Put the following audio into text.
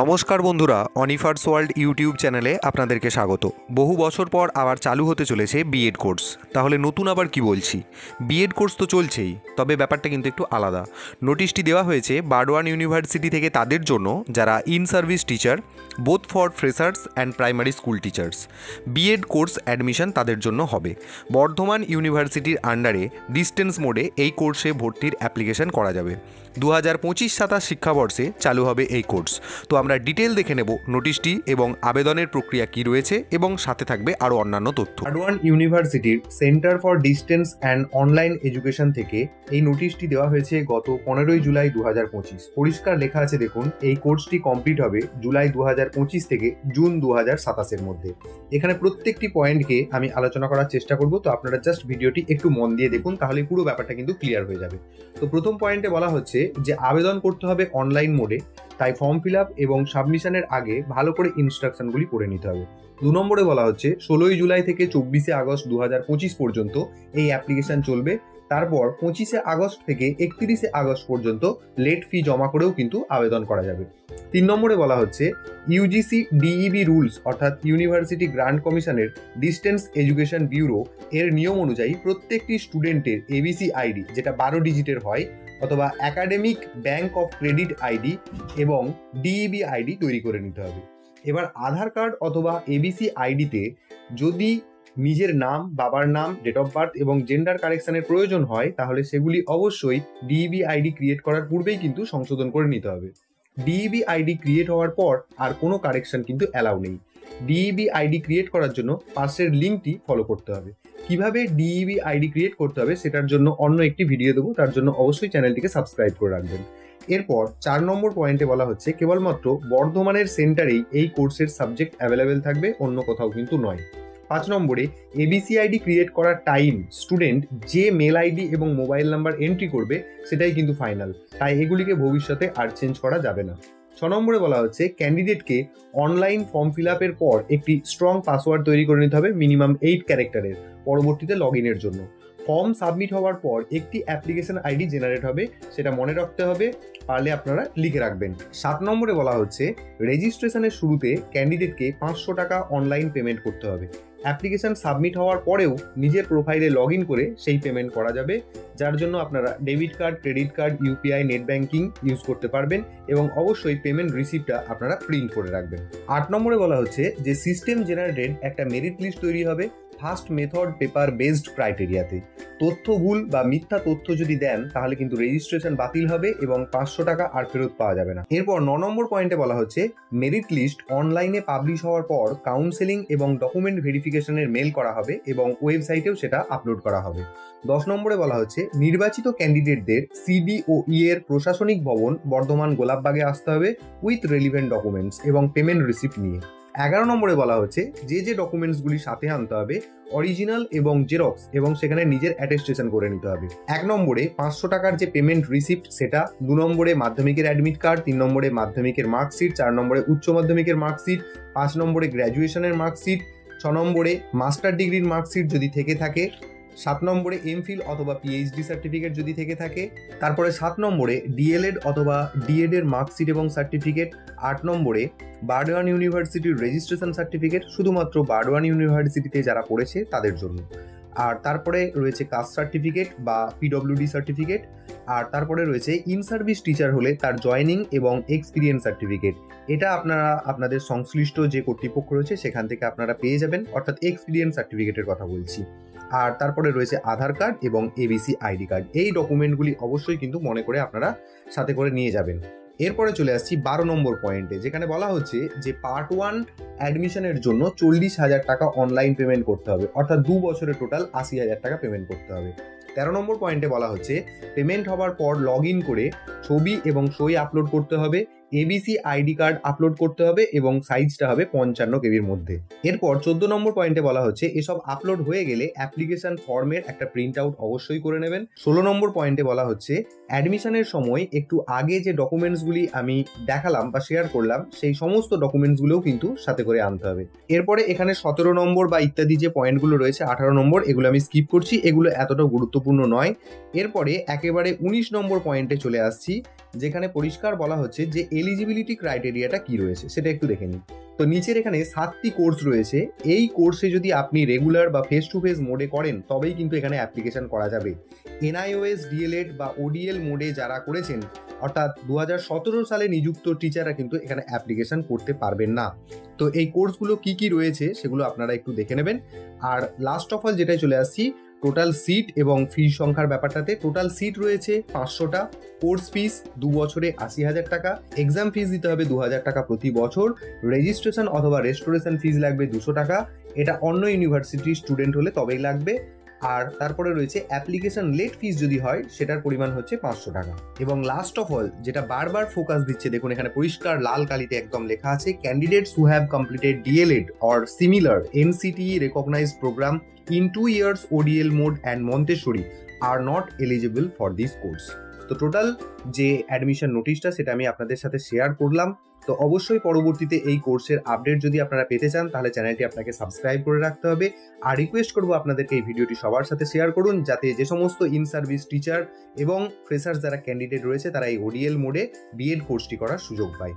নমস্কার বন্ধুরা, অনিফার্স world YouTube চ্যানেলে আপনাদেরকে স্বাগত। বহু বছর পর আবার চালু হতে চলেছে বিএড কোর্স। তাহলে নতুন আবার কি বলছি, বিএড কোর্স তো চলছেই, তবে ব্যাপারটা কিন্তু একটু আলাদা। নোটিশটি দেওয়া হয়েছে বারওয়ান ইউনিভার্সিটি থেকে তাদের জন্য যারা in service teacher, both for freshers and primary school teachers. B Ed course admission তাদের জন্য হবে। বর্ধমান ইউনিভার্সিটির আন্ডারে ডিস্টেন্স মোডে এই কোর্সে ভর্তির অ্যাপ্লিকেশন করা যাবে। 2025-27 শিক্ষাবর্ষে চালু হবে এই কোর্স। তো আমরা ডিটেল দেখে নেব নোটিশটি এবং আবেদনের প্রক্রিয়া কি রয়েছে, এবং সাথে থাকবে আরও অন্যান্য তথ্য। বারওয়ান ইউনিভার্সিটির centre for distance and online education থেকে এই নোটিশটি দেওয়া হয়েছে গত 15 জুলাই 2025। পরিষ্কার লেখা আছে, দেখুন, এই কোর্সটি কমপ্লিট হবে জুলাই 2025 থেকে জুন 2027-এর মধ্যে। এখানে প্রত্যেকটি পয়েন্টকে আমি আলোচনা করার চেষ্টা করব, তো আপনারা জাস্ট ভিডিওটি একটু মন দিয়ে দেখুন, তাহলে পুরো ব্যাপারটা কিন্তু ক্লিয়ার হয়ে যাবে। তো প্রথম পয়েন্টে বলা হচ্ছে যে আবেদন করতে হবে অনলাইন মোডে, তাই ফর্ম ফিল আপ এবং সাবমিশনের আগে ভালো করে ইনস্ট্রাকশনগুলি পড়ে নিতে হবে। 2 নম্বরে বলা হচ্ছে 16 জুলাই থেকে 24 আগস্ট 2025 পর্যন্ত এই অ্যাপ্লিকেশন চলবে। তারপর 25 আগস্ট থেকে 31 আগস্ট পর্যন্ত লেট ফি জমা করেও কিন্তু আবেদন করা যাবে। 3 নম্বরে বলা হচ্ছে ইউজিসি ডিইবি রুলস অর্থাৎ ইউনিভার্সিটি গ্রান্ট কমিশনের ডিস্টেন্স এডুকেশন ব্যুরো এর নিয়ম অনুযায়ী প্রত্যেকটি স্টুডেন্টের এবিসি আইডি, যেটা 12 ডিজিটের হয়, অথবা academic bank of credit ID এবং ডিইবি আইডি তৈরি করে নিতে হবে। এবার আধার কার্ড অথবা এবিসি আইডিতে যদি নিজের নাম, বাবার নাম, ডেট অফ বার্থ এবং জেন্ডার কারেকশনের প্রয়োজন হয়, তাহলে সেগুলি অবশ্যই ডিইবি আইডি ক্রিয়েট করার পূর্বেই কিন্তু সংশোধন করে নিতে হবে। ডিইবি আইডি ক্রিয়েট হওয়ার পর আর কোনো কারেকশন কিন্তু অ্যালাউ নেই। ডিইবি আইডি ক্রিয়েট করার জন্য পাশের লিঙ্কটি ফলো করতে হবে। কিভাবে ডিইবি আইডি ক্রিয়েট করতে হবে সেটার জন্য অন্য একটি ভিডিও দেবো, তার জন্য অবশ্যই চ্যানেলটিকে সাবস্ক্রাইব করে রাখবেন। এরপর 4 নম্বর পয়েন্টে বলা হচ্ছে কেবলমাত্র বর্ধমানের সেন্টারেই এই কোর্সের সাবজেক্ট অ্যাভেলেবেল থাকবে, অন্য কোথাও কিন্তু নয়। 5 নম্বরে এবিসি আইডি ক্রিয়েট করার টাইম স্টুডেন্ট যে মেল আইডি এবং মোবাইল নাম্বার এন্ট্রি করবে সেটাই কিন্তু ফাইনাল, তাই এগুলিকে ভবিষ্যতে আর চেঞ্জ করা যাবে না। 6 নম্বরে বলা হচ্ছে ক্যান্ডিডেটকে অনলাইন ফর্ম ফিল আপের পর একটি স্ট্রং পাসওয়ার্ড তৈরি করে নিতে হবে, মিনিমাম 8 ক্যারেক্টারের, পরবর্তীতে লগ ইনের জন্য। ফর্ম সাবমিট হওয়ার পর একটি অ্যাপ্লিকেশন আইডি জেনারেট হবে, সেটা মনে রাখতে হবে, পারলে আপনারা লিখে রাখবেন। 7 নম্বরে বলা হচ্ছে রেজিস্ট্রেশনের শুরুতে ক্যান্ডিডেটকে 500 টাকা অনলাইন পেমেন্ট করতে হবে। অ্যাপ্লিকেশন সাবমিট হওয়ার পরেও নিজের প্রোফাইলে লগ ইন করে সেই পেমেন্ট করা যাবে, যার জন্য আপনারা debit card, credit card, UPI, net banking use করতে পারবেন, এবং অবশ্যই পেমেন্ট রিসিপ্টটা আপনারা প্রিন্ট করে রাখবেন। 8 নম্বরে বলা হচ্ছে যে সিস্টেম জেনারেটেড একটা মেরিট লিস্ট তৈরি হবে ফার্স্ট মেথড পেপার বেসড ক্রাইটেরিয়াতে। তথ্য ভুল বা মিথ্যা তথ্য যদি দেন তাহলে কিন্তু রেজিস্ট্রেশন বাতিল হবে এবং 500 টাকা আর ফেরত পাওয়া যাবে না। এরপর 9 নম্বর পয়েন্টে বলা হচ্ছে মেরিট লিস্ট অনলাইনে পাবলিশ হওয়ার পর কাউন্সেলিং এবং ডকুমেন্ট ভেরিফিকেশনের মেল করা হবে এবং ওয়েবসাইটেও সেটা আপলোড করা হবে। 10 নম্বরে বলা হচ্ছে নির্বাচিত ক্যান্ডিডেটদের সিডি ও ই এর প্রশাসনিক ভবন বর্ধমান গোলাপবাগে আসতে হবে উইথ রেলিভেন্ট ডকুমেন্টস এবং পেমেন্ট রিসিপ্ট নিয়ে। 11 নম্বরে বলা হচ্ছে যে ডকুমেন্টসগুলি সাথে আনতে হবে অরিজিনাল এবং জেরক্স, এবং সেখানে নিজের অ্যাটেস্টেশন করে নিতে হবে। 1 নম্বরে 500 টাকার যে পেমেন্ট রিসিপ্ট সেটা, 2 নম্বরে মাধ্যমিকের অ্যাডমিট কার্ড, 3 নম্বরে মাধ্যমিকের মার্কশিট, 4 নম্বরে উচ্চ মাধ্যমিকের মার্কশিট, 5 নম্বরে গ্র্যাজুয়েশনের মার্কশিট, 6 নম্বরে মাস্টার ডিগ্রির মার্কশিট যদি থেকে থাকে, 7 নম্বরে এমফিল অথবা পিএইচডি সার্টিফিকেট যদি থেকে থাকে, তারপরে 7 নম্বরে ডিএলএড অথবা ডিএড এর মার্কশিট এবং সার্টিফিকেট, 8 নম্বরে বারওয়ান ইউনিভার্সিটির রেজিস্ট্রেশন সার্টিফিকেট, শুধুমাত্র বারওয়ান ইউনিভার্সিটিতে যারা পড়েছে তাদের জন্য। আর তারপরে রয়েছে কাস্ট সার্টিফিকেট বা পিডব্লিউডি সার্টিফিকেট, আর তারপরে রয়েছে ইন সার্ভিস টিচার হলে তার জয়েনিং এবং এক্সপিরিয়েন্স সার্টিফিকেট। এটা আপনারা আপনাদের সংশ্লিষ্ট যে কর্তৃপক্ষ রয়েছে সেখান থেকে আপনারা পেয়ে যাবেন, অর্থাৎ এক্সপিরিয়েন্স সার্টিফিকেটের কথা বলছি। আর তারপরে রয়েছে আধার কার্ড এবং এবিসি আইডি কার্ড। এই ডকুমেন্টগুলি অবশ্যই কিন্তু মনে করে আপনারা সাথে করে নিয়ে যাবেন। এরপরে চলে আসছি 12 নম্বর পয়েন্টে, যেখানে বলা হচ্ছে যে পার্ট 1 অ্যাডমিশনের জন্য 40,000 টাকা অনলাইন পেমেন্ট করতে হবে, অর্থাৎ 2 বছরে টোটাল 80,000 টাকা পেমেন্ট করতে হবে। 13 নম্বর পয়েন্টে বলা হচ্ছে পেমেন্ট হওয়ার পর লগ ইন করে ছবি এবং সই আপলোড করতে হবে, এবিসি আইডি কার্ড আপলোড করতে হবে এবং সাইজটা হবে 55 কেবির মধ্যে। এরপর 14 নম্বর পয়েন্টে বলা হচ্ছে এসব আপলোড হয়ে গেলে অ্যাপ্লিকেশন ফর্মের একটা প্রিন্ট আউট অবশ্যই করে নেবেন। 16 নম্বর পয়েন্টে বলা হচ্ছে অ্যাডমিশনের সময় একটু আগে যে ডকুমেন্টসগুলি আমি দেখালাম বা শেয়ার করলাম সেই সমস্ত ডকুমেন্টসগুলোও কিন্তু সাথে করে আনতে হবে। এরপরে এখানে 17 নম্বর বা ইত্যাদি যে পয়েন্টগুলো রয়েছে, 18 নম্বর, এগুলো আমি স্কিপ করছি, এগুলো এতটা গুরুত্বপূর্ণ নয়। এরপরে একেবারে 19 নম্বর পয়েন্টে চলে আসছি, যেখানে পরিষ্কার বলা হচ্ছে যে এলিজিবিলিটি ক্রাইটেরিয়াটা কি রয়েছে সেটা একটু দেখে নিই। তো নিচের এখানে 7টি কোর্স রয়েছে। এই কোর্সে যদি আপনি রেগুলার বা ফেস টু ফেস মোডে করেন তবেই কিন্তু এখানে অ্যাপ্লিকেশন করা যাবে। NIOS DLED বা ODL মোডে যারা করেছেন অর্থাৎ 2017 সালে নিযুক্ত টিচাররা কিন্তু এখানে অ্যাপ্লিকেশন করতে পারবেন না। তো এই কোর্সগুলো কি কি রয়েছে সেগুলো আপনারা একটু দেখে নেবেন। আর লাস্ট অফ অল যেটাই চলে আসছি, টোটাল সিট এবং ফি সংখ্যার ব্যাপারটাতে। টোটাল সিট রয়েছে 500টা, কোর্স ফিস 2 বছরে 80,000 টাকা, এক্সাম ফিস দিতে হবে 2,000 টাকা প্রতি বছর, রেজিস্ট্রেশন অথবা রেস্টোরেশন ফিস লাগবে 200 টাকা, এটা অন্য ইউনিভার্সিটির স্টুডেন্ট হলে তবেই লাগবে। আর তারপরে রয়েছে অ্যাপ্লিকেশন লেট ফিস যদি হয় সেটার পরিমাণ হচ্ছে 500 টাকা। এবং লাস্ট অফ অল যেটা বারবার ফোকাস দিচ্ছে, দেখুন এখানে পরিষ্কার লাল কালিতে একদম লেখা আছে, candidates who have completed DLED or similar NCTE recognized program in 2 years ODL mode and Montessori are not eligible for this course. তো টোটাল যে অ্যাডমিশন নোটিশটা সেটা আমি আপনাদের সাথে শেয়ার করলাম। তো অবশ্যই পরবর্তীতে এই কোর্সের আপডেট যদি আপনারা পেতে চান তাহলে চ্যানেলটি আপনাকে সাবস্ক্রাইব করে রাখতে হবে। আর রিকোয়েস্ট করবো আপনাদেরকে এই ভিডিওটি সবার সাথে শেয়ার করুন, যাতে যে সমস্ত ইন সার্ভিস টিচার এবং ফ্রেশার্স যারা ক্যান্ডিডেট রয়েছে তারা এই ODL মোডে বিএড কোর্সটি করার সুযোগ পায়।